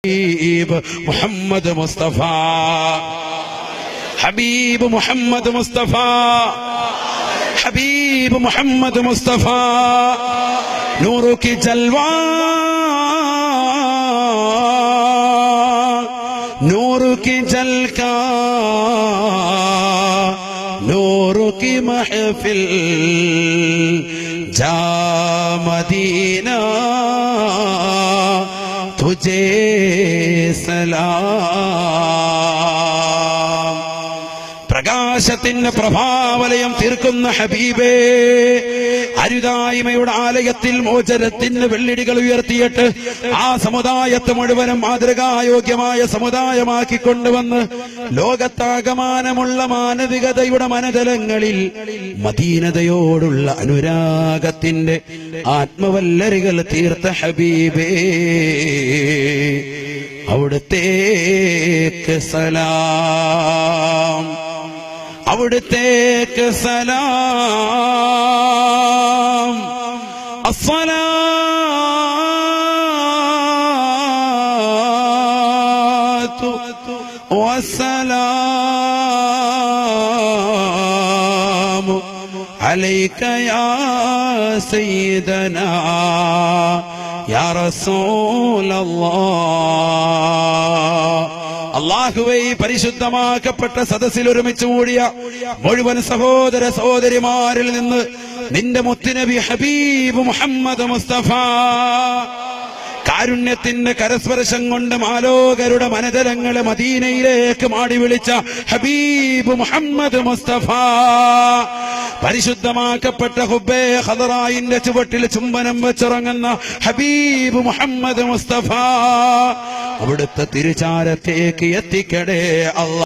ഹബീബ് മുഹമ്മദ് മുസ്തഫ ഹബീബ് മുഹമ്മദ് മുസ്തഫ ഹബീബ് മുഹമ്മദ് മുസ്തഫ നൂറു की जलवा नूर की झलका नूर की महफिल जा मदीना तुझे സലാം. പ്രകാശത്തിന്റെ പ്രഭാവലയം തീർക്കുന്ന ഹബീബേ, അരുതായ്മയുടെ ആലയത്തിൽ മോചനത്തിന് വെള്ളിടികൾ ഉയർത്തിയിട്ട് ആ സമുദായത്തെ മുഴുവനും മാതൃകായോഗ്യമായ സമുദായമാക്കി കൊണ്ടുവന്ന് ലോകത്താകമാനമുള്ള മാനവികതയുടെ മനതലങ്ങളിൽ മദീനതയോടുള്ള അനുരാഗത്തിന്റെ ആത്മവല്ലരികൾ തീർത്ത ഹബീബേ, അവിടുത്തേക്ക് സലാം, അവിടുത്തേക്ക് സലാം. അസ്സലാത്തു വസ്സലാമു അലൈക യാ സയ്യിദനാ യാ റസൂലല്ലാഹ്. അല്ലാഹുവേ, പരിശുദ്ധമാക്കപ്പെട്ട സദസ്സിൽ ഒരുമിച്ച് കൂടിയ മുഴുവൻ സഹോദര സഹോദരിമാരിൽ നിന്ന് നിന്റെ മുത്തുനബി ഹബീബ് മുഹമ്മദ് മുസ്തഫ കാരുണ്യത്തിന്റെ കരസ്പർശം കൊണ്ട് മാലോകരുടെ മനതലങ്ങളെ മദീനയിലേക്ക് മാടി വിളിച്ച ഹബീബ് മുഹമ്മദ് മുസ്തഫ, പരിശുദ്ധമാക്കപ്പെട്ട ഹുബ്ബേ ഖദറായിന്റെ ചുവട്ടിൽ ചുംബനം വെച്ചിറങ്ങുന്ന ഹബീബ് മുഹമ്മദ് മുസ്തഫ, അവിടുത്തെ തിരുചാരത്തേക്ക് എത്തിക്കടേ അല്ലാഹ്.